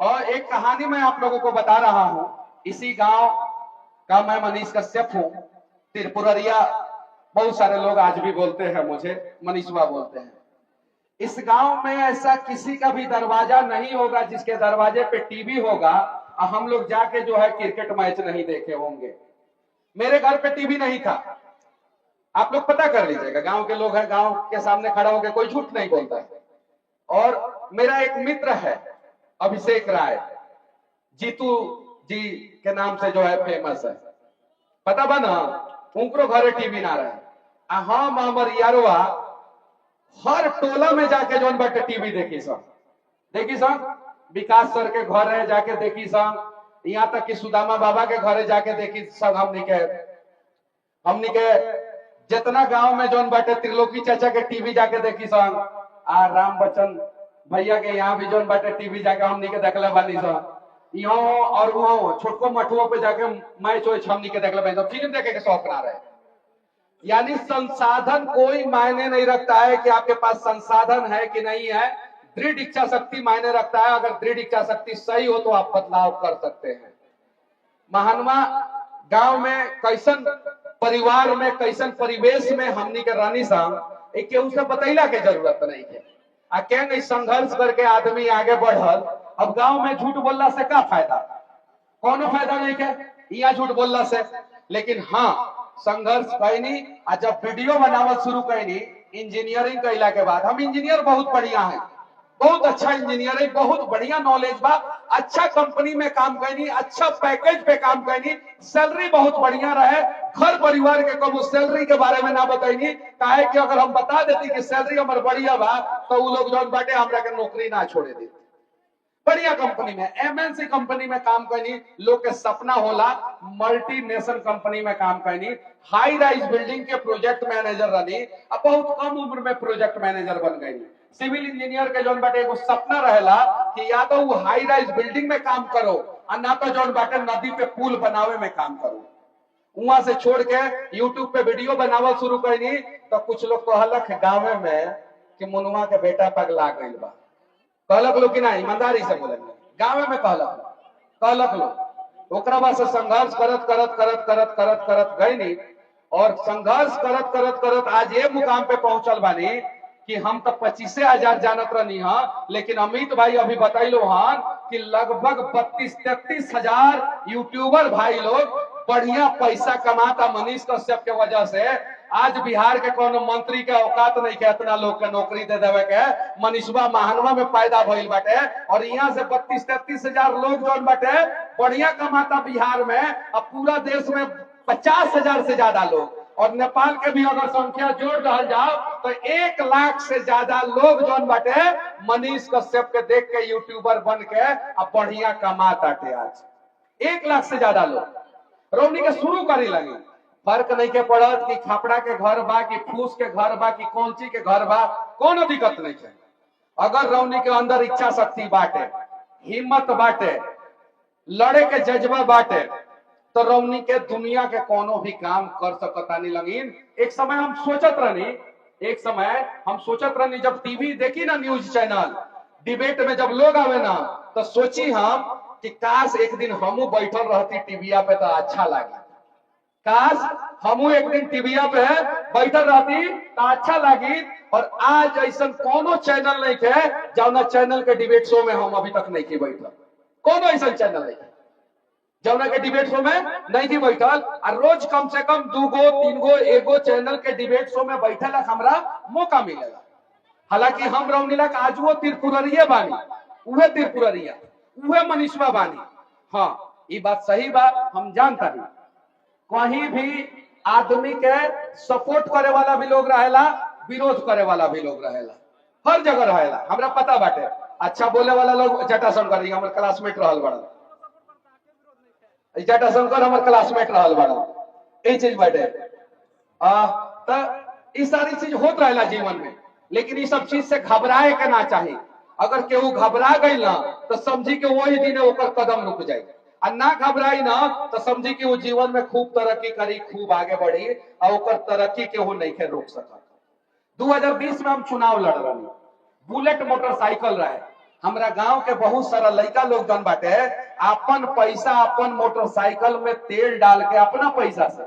और एक कहानी मैं आप लोगों को बता रहा हूं। इसी गांव का मैं मनीष कश्यप हूं, त्रिपुररिया। बहुत सारे लोग आज भी बोलते हैं मुझे मनीषवा बोलते हैं। इस गांव में ऐसा किसी का भी दरवाजा नहीं होगा जिसके दरवाजे पे टीवी होगा और हम लोग जाके जो है क्रिकेट मैच नहीं देखे होंगे। मेरे घर पे टीवी नहीं था, आप लोग पता कर लीजिएगा। गांव के लोग हैं, गांव के सामने खड़ा होकर कोई झूठ नहीं बोलता है। और मेरा एक मित्र है अभिषेक राय, जीतू जी के नाम से जो है फेमस है, पता बा ना। उनको घरे टीवी ना रहे, हम हमर यारवा हर टोला में जाके जोन बाटे टीवी देखी सन। विकास सर के घर है जाके देखी सन, यहाँ तक कि सुदामा बाबा के घरे जाके देखी सब। हमनी के जितना गांव में जोन बाटे त्रिलोकी चाचा के टीवी जाके देखी सन, आ राम बच्चन भैया के यहाँ भी जोन बाटे टीवी जाके हमनी के देखले बानी सन। यहाँ और वहाँ छोटको मठुओं पे जाके मैच वैच हमनी के देखले बानी सन। फिल्म देखे के शौक ना रहे। यानी संसाधन कोई मायने नहीं रखता है कि आपके पास संसाधन है कि नहीं है, दृढ़ इच्छा शक्ति मायने रखता है। अगर दृढ़ इच्छा शक्ति सही हो तो आप बदलाव कर सकते हैं। महानवा गांव में कैसन परिवार में कैसन परिवेश में हमनी के रानी साहब एक उसे बतैला के जरूरत नहीं है। आ के संघर्ष करके आदमी आगे बढ़ल। अब गांव में झूठ बोलना से क्या फायदा, कोनो फायदा नहीं है यहाँ झूठ बोलना से। लेकिन हाँ, संघर्ष कैनी आ जब वीडियो बनावल शुरू कैनी इंजीनियरिंग कैला के बाद, हम इंजीनियर बहुत बढ़िया है, बहुत अच्छा इंजीनियर है, बहुत बढ़िया नॉलेज बा, अच्छा कंपनी में काम करनी, अच्छा पैकेज पे काम करनी, सैलरी बहुत बढ़िया रहे। घर परिवार के कबू सैलरी के बारे में ना बताइनी, काहे कि अगर हम बता देती कि सैलरी हमारे बढ़िया बा तो वो लोग जौन बाटे हमरा के नौकरी ना छोड़े देते। बढ़िया कंपनी में, एमएनसी कंपनी में काम करनी लोग के सपना होला। मल्टीनेशनल कंपनी में काम करनी, हाई राइज बिल्डिंग के प्रोजेक्ट मैनेजर रही, अब बहुत कम उम्र में प्रोजेक्ट मैनेजर बन गई। सिविल इंजीनियर के जौन बाटे एगो सपना रहेला कि या तो वो हाई राइज बिल्डिंग में काम करो और ना तो जौन बाटे नदी पे पुल बनावे में काम करो। वहां से छोड़ के यूट्यूब पे वीडियो बनावल शुरू करनी तो कुछ लोग कहलक गाँव में कि मुनवा के बेटा पगला गइल बा। कहलक लोग कि नहीं, ईमानदारी से बोलेंगे, गाँव में कहलक लोग। ओकरा बाद से संघर्ष करत करत करत करत करत करत गई नहीं, और संघर्ष करत करत करत आज ये मुकाम पे पहुंचल बानी कि हम तो 25,000 जानत रहनी है। लेकिन अमित भाई अभी बताइलो हन कि लगभग 32-33 हजार यूट्यूबर भाई लोग बढ़िया पैसा कमाता मनीष कश्यप के वजह से। आज बिहार के कोनो मंत्री के औकात नहीं के इतना लोग के नौकरी दे देवे के। मनीषवा महानवा में पैदा भइल बाटे और यहाँ से 32-33 हजार लोग जौन बाटे बढ़िया कमाता बिहार में। अब पूरा देश में 50,000 से ज्यादा लोग, और नेपाल के भी अगर संख्या जोड़ रहा जाओ तो 1 लाख से ज्यादा लोग जौन बाटे मनीष कश्यप के देख के यूट्यूबर बन के अब बढ़िया कमाताटे। आज 1 लाख से ज्यादा लोग रौनी के शुरू करे लगी। फर्क नहीं के पड़त कि खापड़ा के घर बा कि फूस के घर बा कि कौंची के घर बा, कोनो दिक्कत नहीं है। अगर रौनी के अंदर इच्छा शक्ति बाटे, हिम्मत बाटे, लड़े के जज्बा बाटे तो रौनी के दुनिया के कोनो भी काम कर सकता नहीं लगिन। एक समय हम सोचत रहनी जब टीवी देखी ना, न्यूज चैनल डिबेट में जब लोग आवे ना तो सोची हम कि काश एक दिन हमू बैठल रहती टीविया पे तो अच्छा लगी। काश हमू एक दिन टीविया पे बैठल रहती तो अच्छा लगी। और आज ऐसा कोनो चैनल नहीं है जौना चैनल के डिबेट शो में हम अभी तक नहीं की बैठल। कोनो ऐसा चैनल नहीं जौना के डिबेट शो में नहीं थी बैठल। और रोज कम से कम 2 गो 3 गो 1 गो चैनल के डिबेट शो में बैठल हमरा मौका मिलेगा। हालांकि हम रौनीला आज वो त्रिपुररिया बानी, उहे त्रिपुररिया, उहे मनीषवा बानी। हाँ, ये बात सही बात हम जानता नहीं। कहीं भी आदमी के सपोर्ट करे वाला भी लोग रहेला, विरोध करे वाला भी लोग रहेला, हर जगह रहेला, हमरा पता बाटे। अच्छा बोले वाला लोग जटाशंकर जी हमारे क्लासमेट रहल बड़ा, जटाशंकर हमारे क्लासमेट रहल बड़ा, यही चीज बाटे। तो सारी चीज होत रहेला जीवन में, लेकिन ये सब चीज से घबराए के ना चाहिए। अगर केहू घबरा गई ना तो समझी के वही दिन ओकर कदम रुक जाए, और ना घबराई ना तो समझी कि वो जीवन में खूब तरक्की करी, खूब आगे बढ़ी, और ओकर तरक्की केहू नहीं के रोक सकता। 2020 में हम चुनाव लड़ रही, बुलेट मोटरसाइकिल रहे, हमरा गांव के बहुत सारा लड़का लोग जन बाटे अपन पैसा अपन मोटरसाइकिल में तेल डाल के अपना पैसा से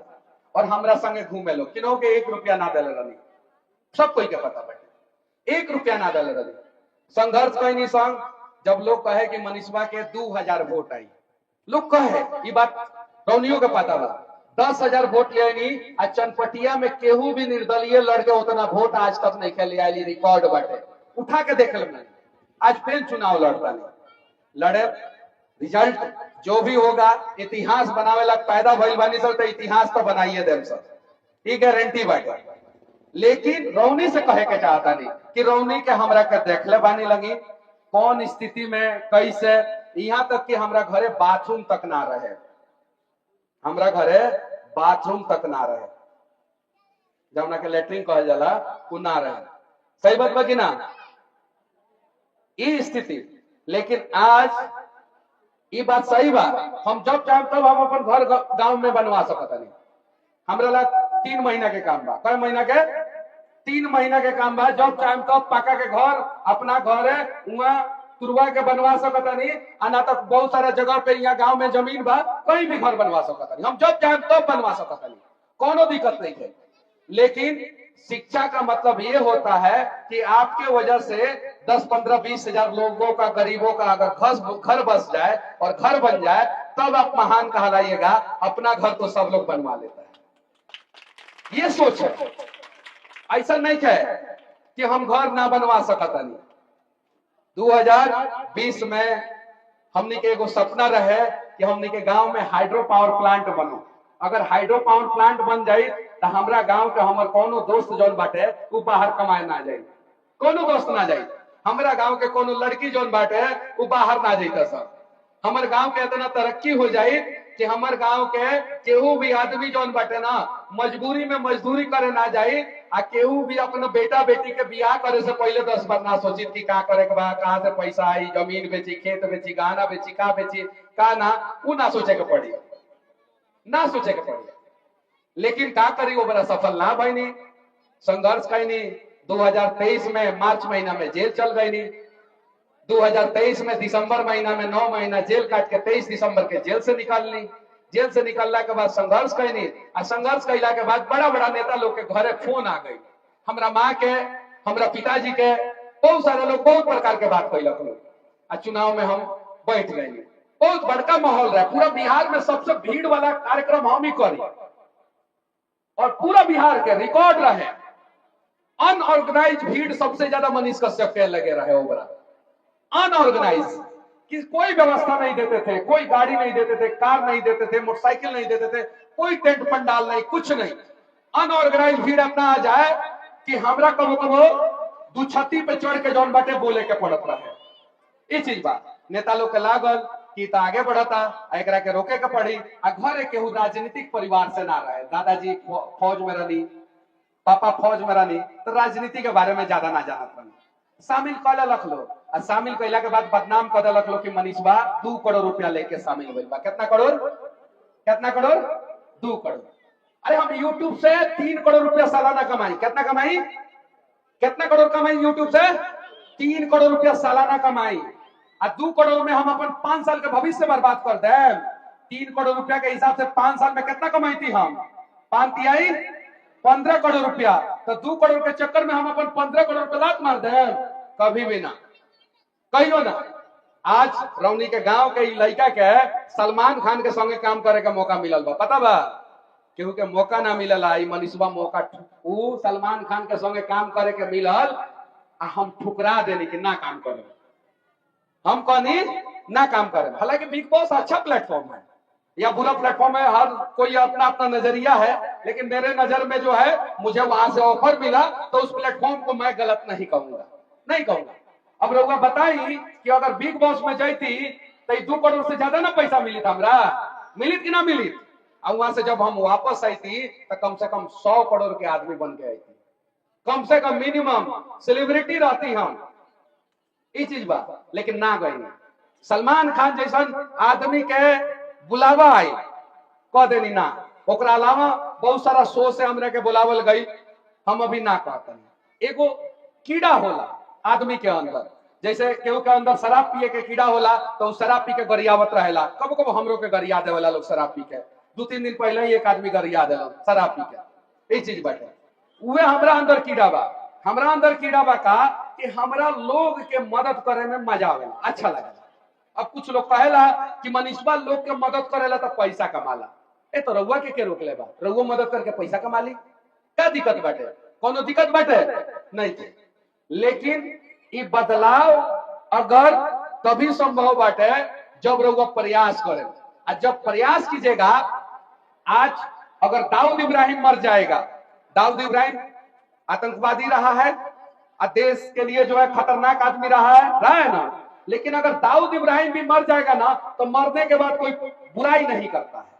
और हमरा संगे घूमे लोग किन्हों के 1 रुपया ना दिले रही। सब कोई के पता बाटे 1 रुपया ना दिले रही। संघर्ष कहनी संग जब लोग कहे कि मनीषवा के 2000 वोट आई, लोग कहे ये बात रौनियों के पता बा 10,000 वोट ले आईनी आ चनपटिया में केहू भी निर्दलीय लड़के उतना वोट आज तक नहीं खेले आई। रिकॉर्ड बाटे उठा के देख ले। आज फिर चुनाव लड़ता नहीं लड़े रिजल्ट जो भी होगा इतिहास बनावे ला पैदा भइल बानी सब तो इतिहास तो बनाइए देम सब, ये गारंटी बाटे। लेकिन रौनी से कहे के चाहता नहीं कि रौनी के हमरा के देखले बानी लगी कौन स्थिति में कैसे, यहाँ तक कि हमरा घरे बाथरूम तक ना रहे, हमरा घरे बाथरूम तक ना रहे, जमुना के लेटरिन कहल जाला उ ना रहे। सही बात बा कि ना? ये स्थिति। लेकिन आज ये बात सही बा, हम जब चाहे तब हम अपन घर गांव में बनवा सकता नहीं। हमरा ला 3 महीना के काम बा। कई महीना के? 3 महीना के काम बा। जब चाहे तब पाका के घर अपना घर है वहां तुरवा के बनवा सकता नहीं। आना तक बहुत सारा जगह पे यहाँ गांव में जमीन बा, कहीं भी घर बनवा सकता नहीं। हम जब चाहे तब बनवा सकता नहीं, कोनो दिक्कत नहीं है। लेकिन शिक्षा का मतलब ये होता है कि आपके वजह से 10, 15, 20 हजार लोगों का, गरीबों का अगर घर बस जाए और घर बन जाए तब आप महान कहलाइएगा। अपना घर तो सब लोग बनवा लेता है, ये सोच है। ऐसा नहीं है कि हम घर ना बनवा सकता नहीं। 2020 में हमने के एगो सपना रहे कि हमने के गांव में हाइड्रो पावर प्लांट बनो। अगर हाइड्रो पावर प्लांट बन जाए तो हमरा गांव के हमर कोनो दोस्त जौन बाटे उ बाहर कमाए ना जाए, कोनो दोस्त ना जाए। हमरा गांव के कोनो लड़की जौन बाटे उ बाहर ना जाता सब। हमर गांव के इतना तरक्की हो जाए कि हमर गांव के केहू भी आदमी जौन बाटे ना मजबूरी में मजदूरी करे ना जाए, आ केहू भी अपना बेटा बेटी के बियाह करे से पहले 10 बार ना सोची कि का करे के बा, कहां से पैसा आई, जमीन बेची, खेत बेची, गहना बेची, का बेची का ना, उ ना सोचे के पड़ी, ना सोचे के पड़ी। लेकिन का करी वो बड़ा सफल ना भईनी, संघर्ष कैनी। 2023 में मार्च महीना में जेल चल गई। 2023 में दिसंबर महीना में 9 महीना जेल काट के 23 दिसंबर के जेल से निकालनी। जेल से निकलला के बाद संघर्ष कैनी, आ संघर्ष कैला के बाद बड़ा बड़ा नेता लोग के घरे फोन आ गई। हमरा माँ के, हमरा पिताजी के, बहुत सारे लोग बहुत प्रकार के बात कैलक लोग। आ चुनाव में हम बैठ गए। बहुत बड़का माहौल रहा, पूरा बिहार में सबसे भीड़ वाला कार्यक्रम हम ही करी और पूरा बिहार के रिकॉर्ड रहे। अनऑर्गेनाइज भीड़ सबसे ज्यादा मनीष कश्यप के लगे रहे। ओबरा अनऑर्गेनाइज कि कोई व्यवस्था नहीं देते थे, कोई गाड़ी नहीं देते थे, कार नहीं देते थे, मोटरसाइकिल नहीं देते थे, कोई टेंट पंडाल नहीं, कुछ नहीं। अनऑर्गेनाइज भीड़ अपना आ जाए कि हमरा कबो कबो दू छत्ती पे चढ़ के जौन बाटे बोले के पड़त रहे। ये चीज बात नेता लोग के लागल कि त आगे बढ़ता, एकरा के रोके के पड़ी। आ घर केहू राजनीतिक परिवार से ना रहे। दादाजी फौज में रही, पापा फौज में रही, तो राजनीति के बारे में ज्यादा ना जानत रही। शामिल कर लख लो, और शामिल कैला के बाद बदनाम कर लख लो कि मनीषवा 2 करोड़ रुपया लेके शामिल हुई बा। कितना करोड़? कितना करोड़? 2 करोड़। अरे हम यूट्यूब से 3 करोड़ रुपया सालाना कमाई। कितना कमाई? कितना करोड़ कमाई यूट्यूब से? 3 करोड़ रुपया सालाना कमाई। 2 करोड़ में हम अपन 5 साल के भविष्य बर्बाद कर दे। 3 करोड़ रुपया के हिसाब से 5 साल में कितना कमाई थी हम? 5 तिहाई 15 करोड़ रुपया। तो 2 करोड़ के चक्कर में हम अपन 15 करोड़ रुपया लात मार दे? कभी भी ना, कहियो ना। आज रौनी के गांव के लड़का के सलमान खान के संगे काम करे का मौका मिलल बा। पता बा केहू के मौका ना मिलल। आई मनीषवा मौका उ सलमान खान के संगे काम करे के मिलल, आ हम ठुकरा देनी कि ना काम करे। हम कहनी ना काम करें। हालांकि बिग बॉस अच्छा प्लेटफॉर्म है या बुरा प्लेटफॉर्म है, हर कोई अपना अपना नजरिया है। लेकिन मेरे नजर में जो है, मुझे वहां से ऑफर मिला तो उस प्लेटफॉर्म को मैं गलत नहीं कहूंगा, नहीं कहूंगा। अब रउआ बताई कि अगर बिग बॉस में जाती तो 2 करोड़ से ज्यादा ना पैसा मिली था, हमरा मिली कि ना मिली। और वहां से जब हम वापस आई थी तो कम से कम 100 करोड़ के आदमी बन के आई थी, कम से कम मिनिमम सेलिब्रिटी रहती हम। ये चीज बात। लेकिन ना गई। सलमान खान जैसा आदमी के बुलावा आई कह देनी ना। ओकरा अलावा बहुत सारा शो से हमरा के बुलावल गई, हम अभी ना कहते। एगो कीड़ा होला आदमी के अंदर, जैसे केहू के अंदर शराब पिए के कीड़ा होला तो शराब पी के गरियावत रहेला, कबो कबो हमरो के गरिया देवेला लोग शराब पी के। 2-3 दिन पहले ही एक आदमी गरिया देला शराब पी के। चीज बाटे उहे हमरा अंदर कीड़ा बा। हमरा अंदर कीड़ा बा का कि हमरा लोग के मदद करे में मजा आवेला, अच्छा लगेला। अब कुछ लोग कहेला कि मनीषवा लोग के मदद करेला तो पैसा कमाला। तो रउआ के रोकले बा? रउआ मदद करके पैसा कमा ली, क्या दिक्कत बाटे? कोनो दिक्कत बाटे नहीं थे। लेकिन ये बदलाव अगर तभी संभव बाटे जब रउआ प्रयास करें। और जब प्रयास कीजिएगा, आज अगर दाऊद इब्राहिम मर जाएगा, दाऊद इब्राहिम आतंकवादी रहा है और देश के लिए जो है खतरनाक आदमी रहा है ना, लेकिन अगर दाऊद इब्राहिम भी मर जाएगा ना तो मरने के बाद कोई बुराई नहीं करता है।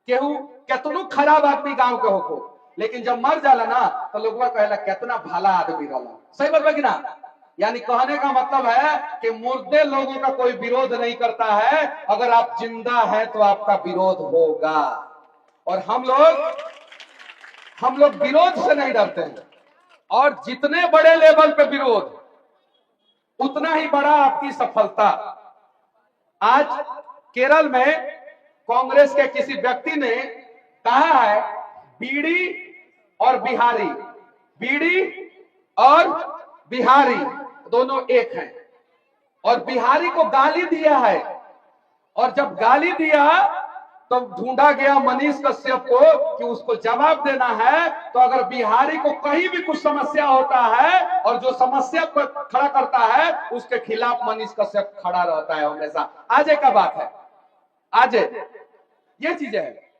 केहू कितनो खराब आदमी गांव के होको, लेकिन जब मर जाला ना तो लोग कहेला कितना भला आदमी रहला। सही बात है कि ना? यानी कहने का मतलब है कि मुर्दे लोगों का कोई विरोध नहीं करता है, अगर आप जिंदा है तो आपका विरोध होगा। और हम लोग विरोध से नहीं डरते हैं, और जितने बड़े लेवल पे विरोध उतना ही बड़ा आपकी सफलता। आज केरल में कांग्रेस के किसी व्यक्ति ने कहा है बीड़ी और बिहारी, बीड़ी और बिहारी दोनों एक हैं, और बिहारी को गाली दिया है। और जब गाली दिया तो ढूंढा गया मनीष कश्यप को कि उसको जवाब देना है। तो अगर बिहारी को कहीं भी कुछ समस्या होता है और जो समस्या पर खड़ा करता है उसके खिलाफ मनीष कश्यप खड़ा रहता है हमेशा। आज का बात है, आज ये चीजें है।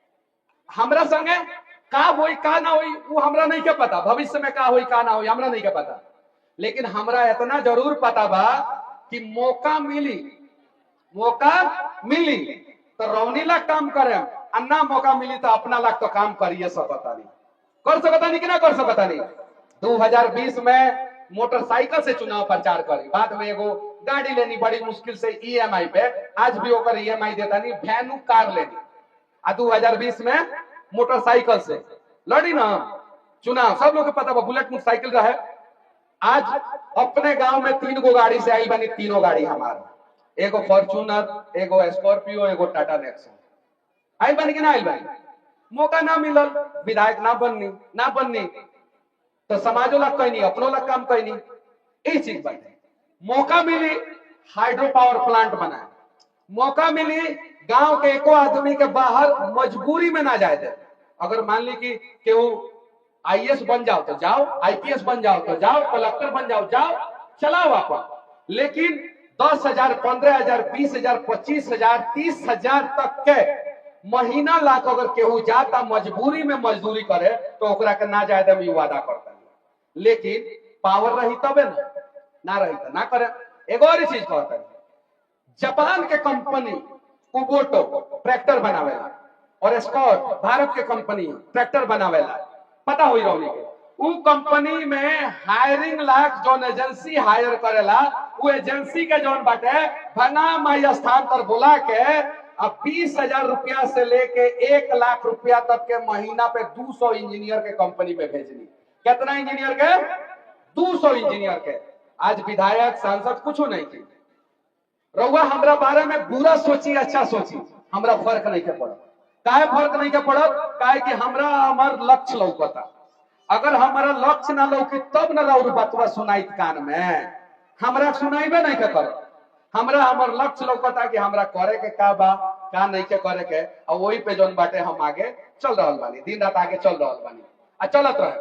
हमरा संगे का होई का ना होई वो हमरा नहीं के पता, भविष्य में का होई का ना होई हमरा नहीं के पता, लेकिन हमरा इतना जरूर पता बा कि मौका मिली तो रौनी लाख काम करे, अन्ना मौका मिली तो अपना लाख तो काम करिए सकता नहीं, कर सकता नहीं कि ना कर सकता नहीं। 2020 में मोटरसाइकिल से चुनाव प्रचार करी, बाद में एगो गाड़ी लेनी बड़ी मुश्किल से ईएमआई पे, आज भी ओकर ईएमआई देता नहीं, वैनु कार लेनी। 2020 में मोटरसाइकिल से लड़ी ना चुनाव, सब लोग को पता बा, बुलेट मोटरसाइकिल रहे। आज अपने गांव में 3 गो गाड़ी से आई बनी, तीनों गाड़ी हमारा, एगो फॉर्च्यूनर, एगो स्कॉर्पियो, एगो टाटा नेक्सॉन। आई बनी कि ना आई बनी? मौका ना मिलल, विधायक ना बननी तो समाजो लग कहीं नहीं, अपनों लग काम कहीं नहीं। यही चीज बात, मौका मिली हाइड्रो पावर प्लांट बनाए, मौका मिली गांव के एको आदमी के बाहर मजबूरी में ना जाए दे। अगर मान ली कि केहू आईएएस बन जाओ तो जाओ, आईपीएस बन जाओ तो जाओ, कलेक्टर बन जाओ चलाओ आप, लेकिन 10,000, 15,000, 20,000, 25,000, 30,000 तक के महीना लाख अगर केहू जाता मजबूरी में मजदूरी करे तो ओकरा के ना जाए दे वादा करता। लेकिन पावर रही तबे ना रही तो ना करे। एक और चीज कहता है, जापान के कंपनी कुबोटो ट्रैक्टर बनावेला और स्कॉट भारत के कंपनी ट्रैक्टर बनावेला, पता हुई रही के उ कंपनी में हायरिंग लाख जोन एजेंसी हायर करेला, वो एजेंसी के जोन बाटे भना माई स्थान पर बुला के अब 20,000 रुपया से लेके 1 लाख रुपया तक के महीना पे 200 इंजीनियर के कंपनी में भेजनी। कितना इंजीनियर के? 200 इंजीनियर के। आज विधायक सांसद कुछ नहीं की। रउआ हमरा बारे में बुरा सोची अच्छा सोची, हमरा फर्क नहीं के पड़त। काहे फर्क नहीं के पड़त? काहे कि हमरा हमार लक्ष्य लौकता। अगर हमारा लक्ष्य ना लौकी तब ना रउर बतवा सुनाई कान में, हमरा सुनाईबे नहीं के कर। हमरा हमार लक्ष्य लौकता कि हमरा करे के का बा का नहीं के करे के, और वही पे जोन बाटे हम आगे चल रहल बानी, दिन रात आगे चल रहल बानी आ चलत रहे।